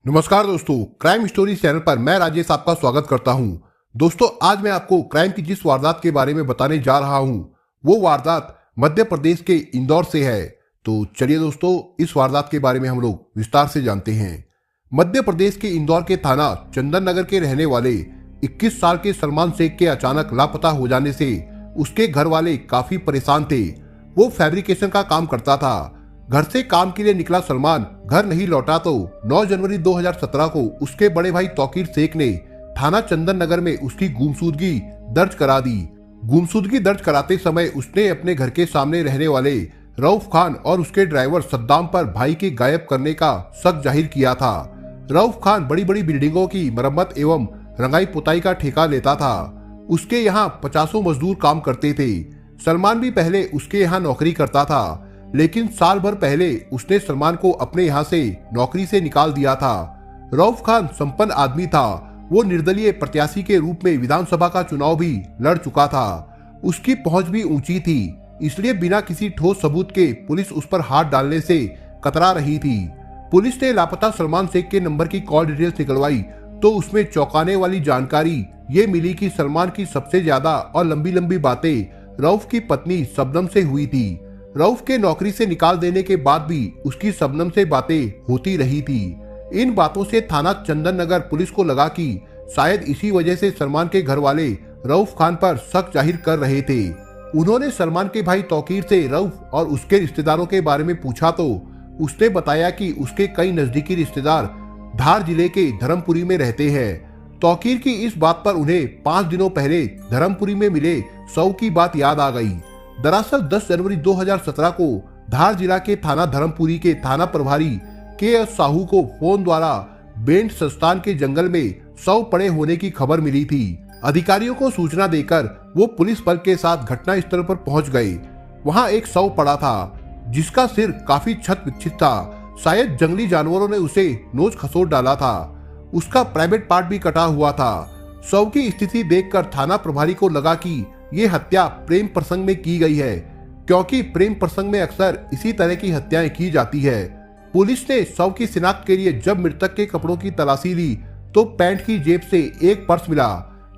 नमस्कार दोस्तों, crime story channel पर मैं राजेश आपका स्वागत करता हूं। दोस्तों, आज मैं आपको क्राइम की जिस वारदात के बारे में बताने जा रहा हूं, वो वारदात मध्य प्रदेश के इंदौर से है। तो चलिए दोस्तों, इस वारदात के बारे में हम लोग विस्तार से जानते हैं। मध्य प्रदेश के इंदौर के थाना चंदन नगर के रहने वाले 21 साल के सलमान शेख के अचानक लापता हो जाने से उसके घर वाले काफी परेशान थे। वो फैब्रिकेशन का काम करता था। घर से काम के लिए निकला सलमान घर नहीं लौटा तो 9 जनवरी 2017 को उसके बड़े भाई तौकीर शेख ने थाना चंदन नगर में उसकी गुमशुदगी दर्ज करा दी। गुमशुदगी दर्ज कराते समय उसने अपने घर के सामने रहने वाले रऊफ खान और उसके ड्राइवर सद्दाम पर भाई के गायब करने का शक जाहिर किया था। रऊफ खान बड़ी बड़ी बिल्डिंगों की मरम्मत एवं रंगाई पुताई का ठेका लेता था। उसके यहाँ 50 मजदूर काम करते थे। सलमान भी पहले उसके यहाँ नौकरी करता था, लेकिन साल भर पहले उसने सलमान को अपने यहाँ से नौकरी से निकाल दिया था। रऊफ खान संपन्न आदमी था। वो निर्दलीय प्रत्याशी के रूप में विधानसभा का चुनाव भी लड़ चुका था। उसकी पहुंच भी ऊंची थी, इसलिए बिना किसी ठोस सबूत के पुलिस उस पर हाथ डालने से कतरा रही थी। पुलिस ने लापता सलमान शेख के नंबर की कॉल डिटेल्स निकलवाई तो उसमें चौंकाने वाली जानकारी ये मिली कि सलमान की सबसे ज्यादा और लंबी लंबी बातें रऊफ की पत्नी शबनम से हुई थी। रऊफ के नौकरी से निकाल देने के बाद भी उसकी शबनम से बातें होती रही थी। इन बातों से थाना चंदन नगर पुलिस को लगा कि शायद इसी वजह से सलमान के घर वाले रऊफ खान पर शक जाहिर कर रहे थे। उन्होंने सलमान के भाई तौकीर से रऊफ और उसके रिश्तेदारों के बारे में पूछा तो उसने बताया कि उसके कई नजदीकी रिश्तेदार धार जिले के धर्मपुरी में रहते हैं। तौकीर की इस बात पर उन्हें 5 दिनों पहले धर्मपुरी में मिले शव की बात याद आ गई। दरअसल 10 जनवरी 2017 को धार जिला के थाना धर्मपुरी के थाना प्रभारी के साहू को फोन द्वारा बेंट संस्थान के जंगल में शव पड़े होने की खबर मिली थी। अधिकारियों को सूचना देकर वो पुलिस बल के साथ घटना स्थल पर पहुंच गए। वहां एक शव पड़ा था जिसका सिर काफी क्षत विक्षत था। शायद जंगली जानवरों ने उसे नोच खसोट डाला था। उसका प्राइवेट पार्ट भी कटा हुआ था। शव की स्थिति देखकर थाना प्रभारी को लगा कि ये हत्या प्रेम प्रसंग में की गई है, क्योंकि प्रेम प्रसंग में अक्सर इसी तरह की हत्याएं की जाती है। पुलिस ने शव की शिनाख्त के लिए जब मृतक के कपड़ों की तलाशी ली तो पैंट की जेब से एक पर्स मिला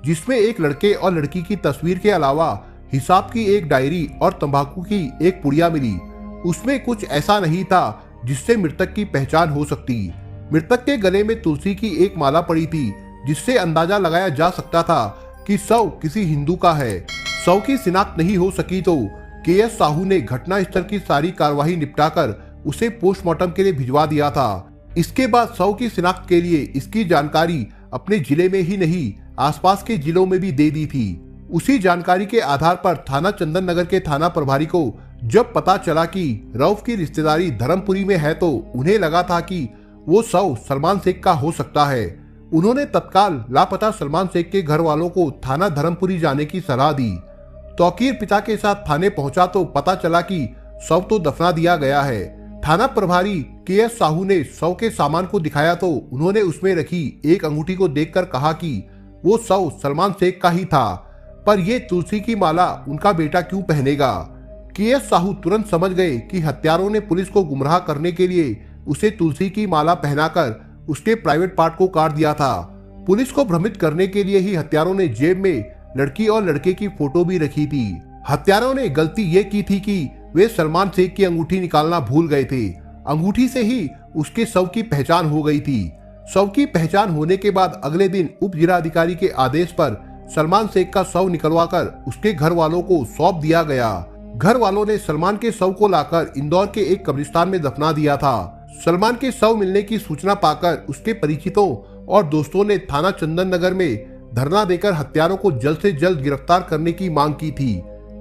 जिसमें एक लड़के और लड़की की तस्वीर के अलावा हिसाब की एक डायरी और तंबाकू की एक पुड़िया मिली। उसमें कुछ ऐसा नहीं था जिससे मृतक की पहचान हो सकती। मृतक के गले में तुलसी की एक माला पड़ी थी जिससे अंदाजा लगाया जा सकता था कि शव किसी हिंदू का है। शव की शिनाख्त नहीं हो सकी तो के साहू ने घटना स्थल की सारी कार्यवाही निपटाकर उसे पोस्टमार्टम के लिए भिजवा दिया था। इसके बाद शव की शिनाख्त के लिए इसकी जानकारी अपने जिले में ही नहीं आसपास के जिलों में भी दे दी थी। उसी जानकारी के आधार पर थाना चंदन नगर के थाना प्रभारी को जब पता चला कि रऊफ की रिश्तेदारी धर्मपुरी में है तो उन्हें लगा था कि वो शव सलमान शेख का हो सकता है। उन्होंने तत्काल लापता सलमान शेख के घर वालों को थाना धर्मपुरी जाने की सलाह दी। तौकीर पिता के साथ थाने पहुंचा तो पता चला कि शव तो दफना दिया गया है। थाना प्रभारी के साहू ने शव के सामान को दिखाया तो उन्होंने उसमें रखी एक अंगूठी को देखकर कहा कि वो शव सलमान शेख का ही था, पर ये तुलसी की माला उनका बेटा क्यों पहनेगा। के साहू तुरंत समझ गए कि हत्यारों ने पुलिस को गुमराह करने के लिए उसे तुलसी की माला पहनाकर उसके प्राइवेट पार्ट को काट दिया था। पुलिस को भ्रमित करने के लिए ही हत्यारों ने जेब में लड़की और लड़के की फोटो भी रखी थी। हत्यारों ने गलती ये की थी कि वे सलमान शेख की अंगूठी निकालना भूल गए थे। अंगूठी से ही उसके शव की पहचान हो गई थी। शव की पहचान होने के बाद अगले दिन उप जिलाधिकारी के आदेश पर सलमान शेख का शव निकलवाकर उसके घर वालों को सौंप दिया गया। घर वालों ने सलमान के शव को लाकर इंदौर के एक कब्रिस्तान में दफना दिया था। सलमान के शव मिलने की सूचना पाकर उसके परिचितों और दोस्तों ने थाना चंदन नगर में धरना देकर हत्यारों को जल्द से जल्द गिरफ्तार करने की मांग की थी।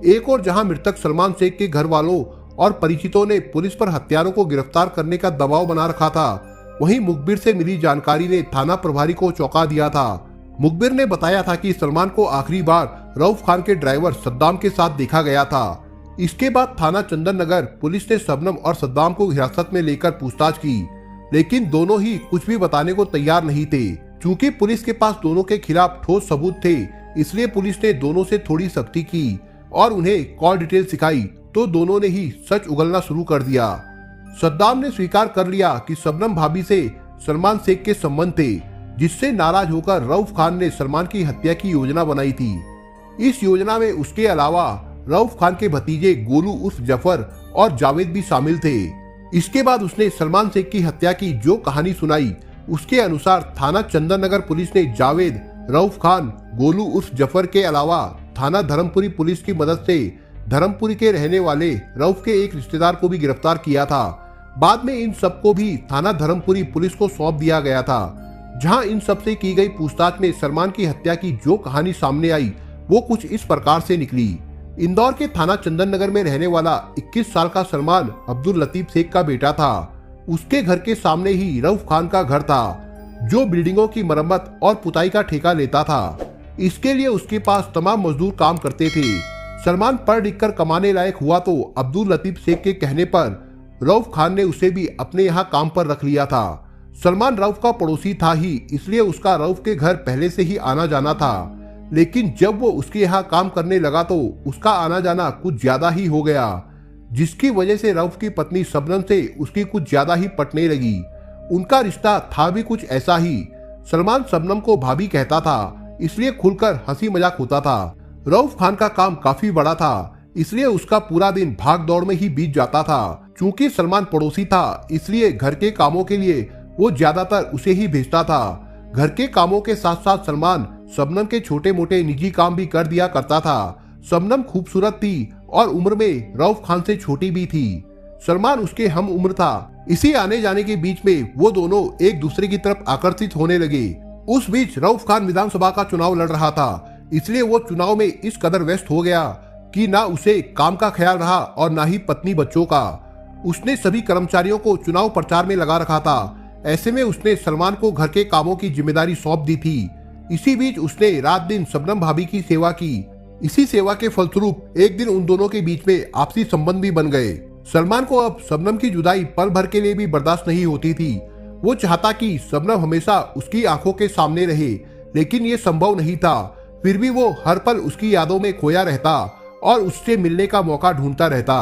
एक और जहां मृतक सलमान शेख के घर वालों और परिचितों ने पुलिस पर हत्यारों को गिरफ्तार करने का दबाव बना रखा था, वहीं मुखबिर से मिली जानकारी ने थाना प्रभारी को चौंका दिया था। मुखबिर ने बताया था कि सलमान को आखिरी बार रऊफ खान के ड्राइवर सद्दाम के साथ देखा गया था। इसके बाद थाना चंदन नगर पुलिस ने शबनम और सद्दाम को हिरासत में लेकर पूछताछ की, लेकिन दोनों ही कुछ भी बताने को तैयार नहीं थे। चूंकि पुलिस के पास दोनों के खिलाफ ठोस सबूत थे, इसलिए पुलिस ने दोनों से थोड़ी सख्ती की और उन्हें कॉल डिटेल सिखाई तो दोनों ने ही सच उगलना शुरू कर दिया। सद्दाम ने स्वीकार कर लिया कि शबनम भाभी से सलमान शेख के संबंध थे, जिससे नाराज होकर रऊफ खान ने सलमान की हत्या की योजना बनाई थी। इस योजना में उसके अलावा रऊफ खान के भतीजे गोलू उर्फ जफर और जावेद भी शामिल थे। इसके बाद उसने सलमान शेख की हत्या की जो कहानी सुनाई, उसके अनुसार थाना चंदन नगर पुलिस ने जावेद, रऊफ खान, गोलू उर्फ जफर के अलावा थाना धर्मपुरी पुलिस की मदद से धर्मपुरी के रहने वाले रऊफ के एक रिश्तेदार को भी गिरफ्तार किया था। बाद में इन सबको भी थाना धर्मपुरी पुलिस को सौंप दिया गया था, जहां इन सबसे की गई पूछताछ में सलमान की हत्या की जो कहानी सामने आई वो कुछ इस प्रकार से निकली। इंदौर के थाना चंदन नगर में रहने वाला 21 साल का सलमान अब्दुल लतीफ शेख का बेटा था। उसके घर के सामने ही रऊफ खान का घर था, जो बिल्डिंगों की मरम्मत और पुताई का ठेका लेता था। इसके लिए उसके पास तमाम मजदूर काम करते थे। सलमान पढ़ लिख कर कमाने लायक हुआ तो अब्दुल लतीफ शेख के कहने पर रऊफ खान ने उसे भी अपने यहाँ काम पर रख लिया था। सलमान रऊफ का पड़ोसी था ही, इसलिए उसका रऊफ के घर पहले से ही आना जाना था। लेकिन जब वो उसके यहाँ काम करने लगा तो उसका आना जाना कुछ ज्यादा ही हो गया, जिसकी वजह से रऊफ की पत्नी शबनम से उसकी कुछ ज्यादा ही पटने लगी। उनका रिश्ता था भी कुछ ऐसा ही। सलमान शबनम को भाभी कहता था, इसलिए खुलकर हंसी मजाक होता था। रऊफ खान का काम काफी बड़ा था, इसलिए उसका पूरा दिन भाग दौड़ में ही बीत जाता था। चूंकि सलमान पड़ोसी था, इसलिए घर के कामों के लिए वो ज्यादातर उसे ही भेजता था। घर के कामों के साथ साथ सलमान शबनम के छोटे मोटे निजी काम भी कर दिया करता था। शबनम खूबसूरत थी और उम्र में रऊफ खान से छोटी भी थी। सलमान उसके हम उम्र था। इसी आने जाने के बीच में वो दोनों एक दूसरे की तरफ आकर्षित होने लगे। उस बीच रऊफ खान विधानसभा का चुनाव लड़ रहा था, इसलिए वो चुनाव में इस कदर व्यस्त हो गया कि ना उसे काम का ख्याल रहा और ना ही पत्नी बच्चों का। उसने सभी कर्मचारियों को चुनाव प्रचार में लगा रखा था। ऐसे में उसने सलमान को घर के कामों की जिम्मेदारी सौंप दी थी। इसी बीच उसने रात दिन शबनम भाभी की सेवा की। इसी सेवा के फलस्वरूप एक दिन उन दोनों के बीच में आपसी संबंध भी बन गए। सलमान को अब शबनम की जुदाई पल भर के लिए भी बर्दाश्त नहीं होती थी। वो चाहता कि शबनम हमेशा उसकी आंखों के सामने रहे, लेकिन ये संभव नहीं था। फिर भी वो हर पल उसकी यादों में खोया रहता और उससे मिलने का मौका ढूंढता रहता।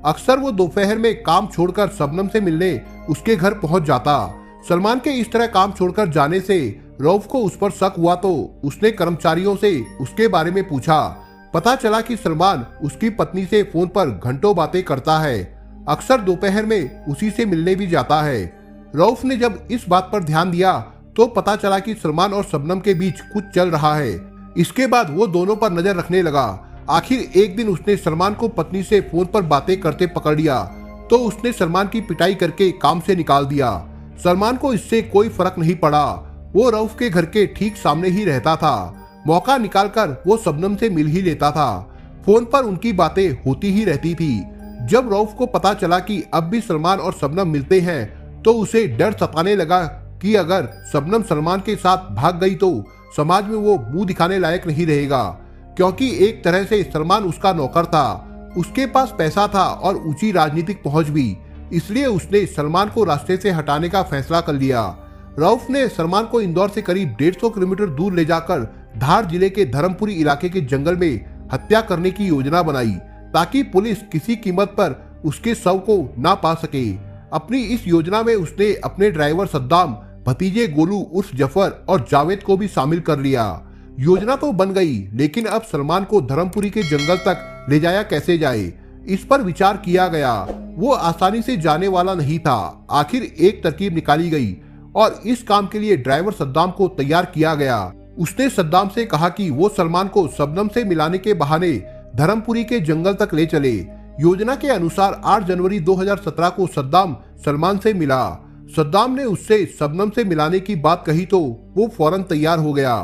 अक्सर वो दोपहर में काम छोड़कर शबनम से मिलने उसके घर पहुंच जाता। सलमान के इस तरह काम छोड़कर जाने से रऊफ को उस पर शक हुआ तो उसने कर्मचारियों से उसके बारे में पूछा। पता चला कि सलमान उसकी पत्नी से फोन पर घंटों बातें करता है। अक्सर दोपहर में उसी से मिलने भी जाता है। रऊफ ने जब इस बात पर ध्यान दिया तो पता चला कि सलमान और शबनम के बीच कुछ चल रहा है। इसके बाद वो दोनों पर नजर रखने लगा। आखिर एक दिन उसने सलमान को पत्नी से फोन पर बातें करते पकड़ लिया तो उसने सलमान की पिटाई करके काम से निकाल दिया। सलमान को इससे कोई फर्क नहीं पड़ा। वो रऊफ के घर के ठीक सामने ही रहता था। मौका निकालकर वो शबनम से मिल ही लेता था। फोन पर उनकी बातें होती ही रहती थी। जब रऊफ को पता चला कि अब भी सलमान और शबनम मिलते हैं तो उसे डर सताने लगा कि अगर शबनम सलमान के साथ भाग गई तो समाज में वो मुंह दिखाने लायक नहीं रहेगा, क्योंकि एक तरह से सलमान उसका नौकर था। उसके पास पैसा था और ऊंची राजनीतिक पहुंच भी, इसलिए उसने सलमान को रास्ते से हटाने का फैसला कर लिया। रऊफ ने सलमान को इंदौर से करीब 150 किलोमीटर दूर ले जाकर धार जिले के धर्मपुरी इलाके के जंगल में हत्या करने की योजना बनाई, ताकि पुलिस किसी कीमत पर उसके शव को ना पा सके। अपनी इस योजना में उसने अपने ड्राइवर सद्दाम, भतीजे गोलू उर्फ जफर और जावेद को भी शामिल कर लिया। योजना तो बन गई, लेकिन अब सलमान को धर्मपुरी के जंगल तक ले जाया कैसे जाए, इस पर विचार किया गया। वो आसानी से जाने वाला नहीं था। आखिर एक तरकीब निकाली गई और इस काम के लिए ड्राइवर सद्दाम को तैयार किया गया। उसने सद्दाम से कहा कि वो सलमान को शबनम से मिलाने के बहाने धर्मपुरी के जंगल तक ले चले। योजना के अनुसार 8 जनवरी 2017 को सद्दाम सलमान से मिला। सद्दाम ने उससे शबनम से मिलाने की बात कही तो वो फौरन तैयार हो गया,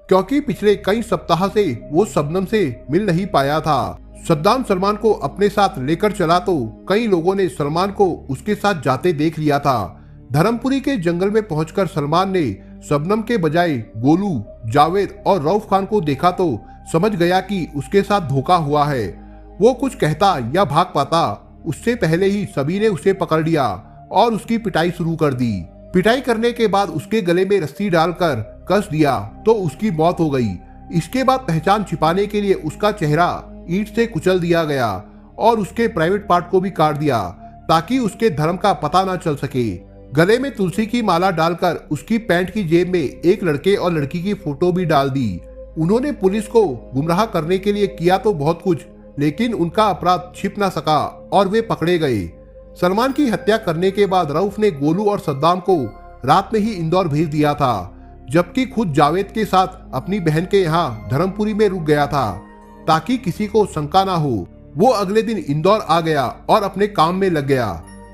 क्योंकि पिछले कई सप्ताह से वो शबनम से मिल नहीं पाया था। सद्दाम सलमान को अपने साथ लेकर चला तो कई लोगों ने सलमान को उसके साथ जाते देख लिया था। धर्मपुरी के जंगल में पहुंचकर सलमान ने शबनम के बजाय गोलू, जावेद और रऊफ खान को देखा तो समझ गया कि उसके साथ धोखा हुआ है। वो कुछ कहता या भाग पाता उससे पहले ही सभी ने उसे पकड़ लिया और उसकी पिटाई शुरू कर दी। पिटाई करने के बाद उसके गले में रस्सी डालकर कस दिया तो उसकी मौत हो गई। इसके बाद पहचान छिपाने के लिए उसका चेहरा ईंट से कुचल दिया गया और उसके प्राइवेट पार्ट को भी काट दिया, ताकि उसके धर्म का पता ना चल सके। गले में तुलसी की माला डालकर उसकी पैंट की जेब में एक लड़के और लड़की की फोटो भी डाल दी। उन्होंने पुलिस को गुमराह करने के लिए किया तो बहुत कुछ, लेकिन उनका अपराध छिप ना सका और वे पकड़े गए। सलमान की हत्या करने के बाद रऊफ ने गोलू और सद्दाम को रात में ही इंदौर भेज दिया था, जबकि खुद जावेद के साथ अपनी बहन के यहाँ धर्मपुरी में रुक गया था ताकि किसी को शंका ना हो। वो अगले दिन इंदौर आ गया और अपने काम में लग गया।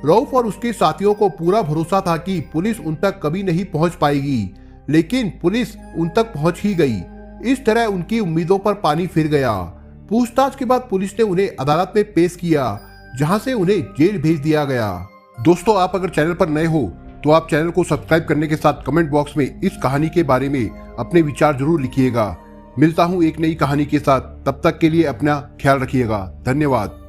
रऊफ और उसके साथियों को पूरा भरोसा था कि पुलिस उन तक कभी नहीं पहुंच पाएगी, लेकिन पुलिस उन तक पहुंच ही गई। इस तरह उनकी उम्मीदों पर पानी फिर गया। पूछताछ के बाद पुलिस ने उन्हें अदालत में पेश किया, जहां से उन्हें जेल भेज दिया गया। दोस्तों, आप अगर चैनल पर नए हो तो आप चैनल को सब्सक्राइब करने के साथ कमेंट बॉक्स में इस कहानी के बारे में अपने विचार जरूर लिखिएगा। मिलता हूं एक नई कहानी के साथ, तब तक के लिए अपना ख्याल रखिएगा। धन्यवाद।